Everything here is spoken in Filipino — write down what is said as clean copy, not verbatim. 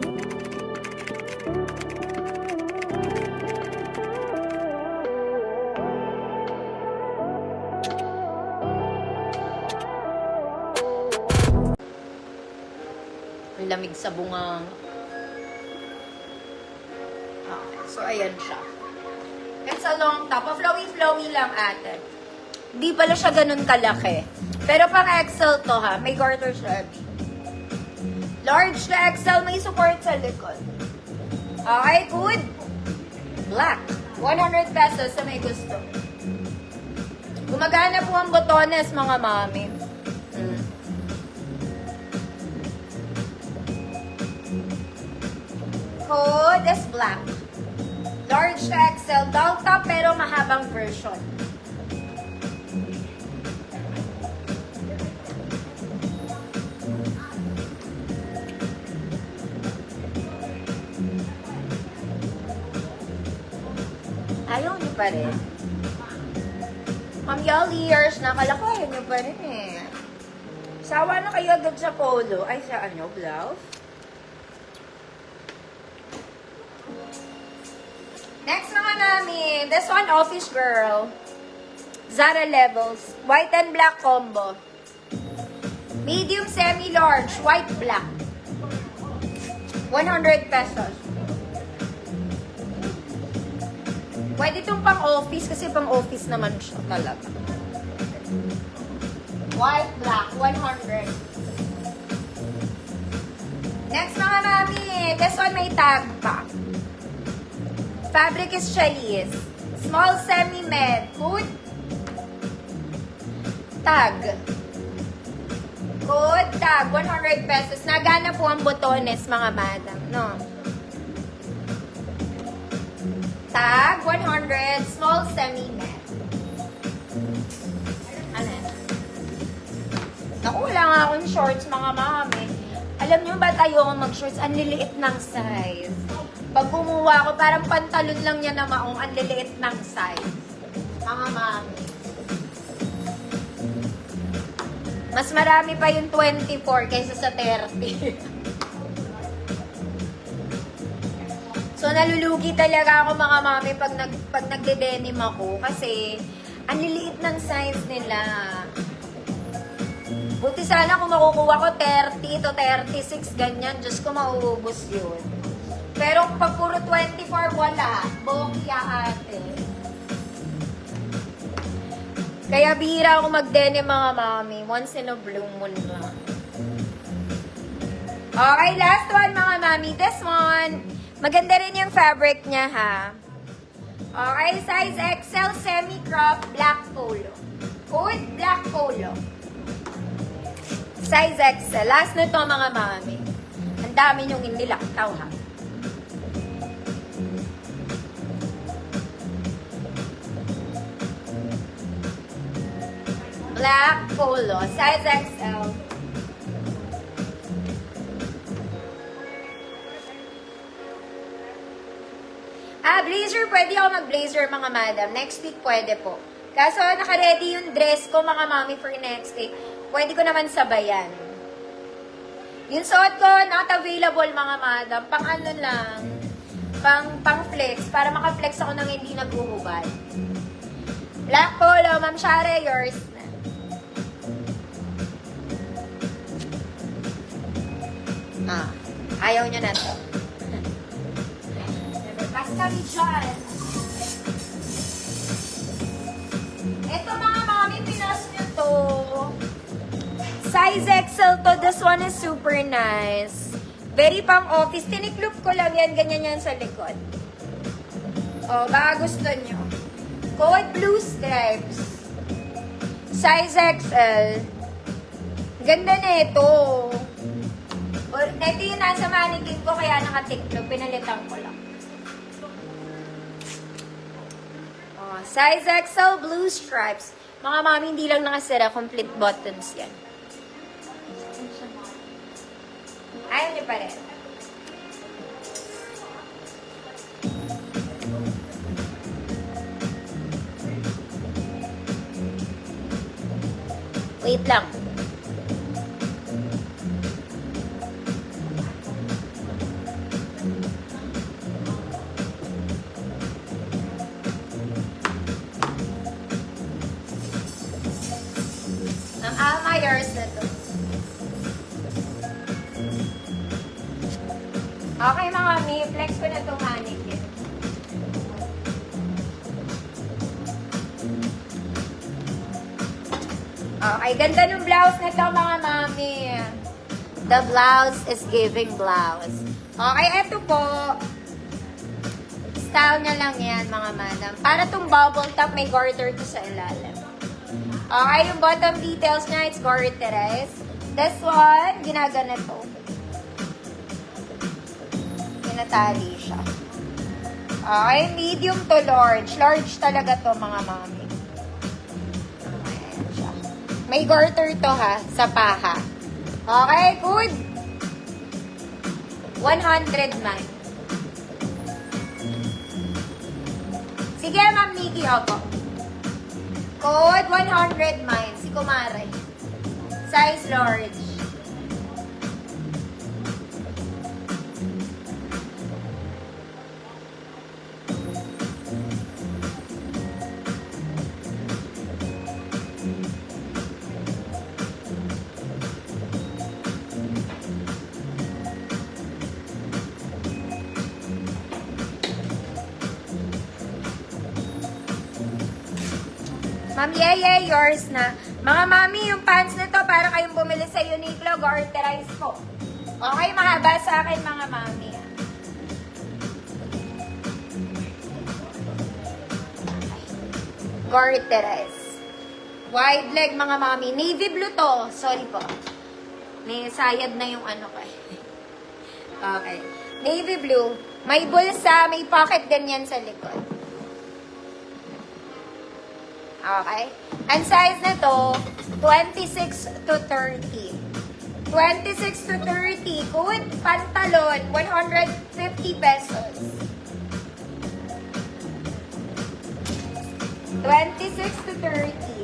Ang lamig sa bungang. Okay, so ayan siya. It's a long top. Flowy-flowy lang ate. Hindi pala siya ganun kalaki. Pero pang XL to ha. May garter strap. Large to XL, may support sa likod. Okay, good. Black. 100 pesos sa may gusto. Gumagana po ang botones, mga mami. Code is black. Large to XL. Down top pero mahabang version. Ayaw niyo pa rin. Ma'am Yali, years na. Kala ko ayaw niyo pa rin eh. Sawa na kayo agad sa polo. Ay, sa ano, blouse? Next mga namin. This one, office girl. Zara levels. White and black combo. Medium, semi-large. White, black. 100 pesos. Pwede itong pang-office kasi pang-office naman siya talaga. White, black, 100. Next mga mami, this one may tag pa. Fabric is challis. Small semi-med. Good. Tag. Good. Tag, 100 pesos. Nagana po ang botones mga madam, no? Tag, 100, small semi-net. Ano yan? Naku, wala nga akong shorts, mga mami. Alam nyo ba tayo mag-shorts? Ang liliit ng size. Pag kumuha ko, parang pantalon lang yan na maong ang liliit ng size. Mga mami. Mas marami pa yung 24 kaysa sa 30. So, nalulugi talaga ako mga mami pag nagde-denim ako kasi ang liliit ng size nila. Buti sana kung makukuha ko 30 to 36, ganyan. Diyos ko, mauubos yun. Pero pag puro 24, wala. Bongya ate. Kaya bihira ako mag-denim mga mami. Once in a blue moon lang. Okay, last one mga mami. This one. Maganda rin yung fabric niya, ha? Okay, size XL, semi-crop, black polo. Good, black polo. Size XL. Last na ito, mga mami. Ang dami niyong inilaktaw, ha? Black polo, size XL. Blazer, pwede ako mag-blazer mga madam. Next week pwede po. Kaso naka-ready yung dress ko mga mami for next week. Pwede ko naman sabayan. Yung suot ko, not available mga madam. Pang ano lang, pang flex, para maka-flex ako nang hindi naghuhubad. Black polo, Ma'am Share, yours na. Ayaw niya na to. Basta kami dyan. Ito mga mami, pinas nyo to. Size XL to. This one is super nice. Very pang office. Tiniklop ko lang yan. Ganyan yan sa likod. O, baka gusto nyo. Code blue stripes. Size XL. Ganda na ito. Ito yung nasa mannequin ko kaya nakatiklop. Pinalitan ko lang. Size XL, blue stripes. Mga mami, hindi lang nakasira. Complete buttons yan. Ayaw niyo pa rin. Wait lang. yours na to. Okay mga mami, flex ko na itong mannequin. Okay, ganda ng blouse na ito mga mami. The blouse is giving blouse. Okay, eto po. Style niya lang yan mga madam. Para itong bubble top, may garter to sa ilalim. Okay, yung bottom details niya, it's garterized. This one, ginagana to. Pinatali siya. Okay, medium to large. Large talaga to mga mami. Ayan siya. May garter to ha, sa paha. Okay, good. 100 man. Sige, Ma'am Nikki, opo. Code 100 man. Si Kumare. Size large. Ma'am Yeye, yours na. Mga mami, yung pants na to, para kayong bumili sa Uniqlo, garterize po. Okay, mahaba sa akin mga mami. Garterize. Wide leg mga mami. Navy blue to. Sorry po. May sayad na yung ano ko. Okay. Navy blue. May bulsa, may pocket ganyan sa likod. Okay? Ang size na to, 26 to 30. 26 to 30. Good pantalon, 150 pesos. 26 to 30.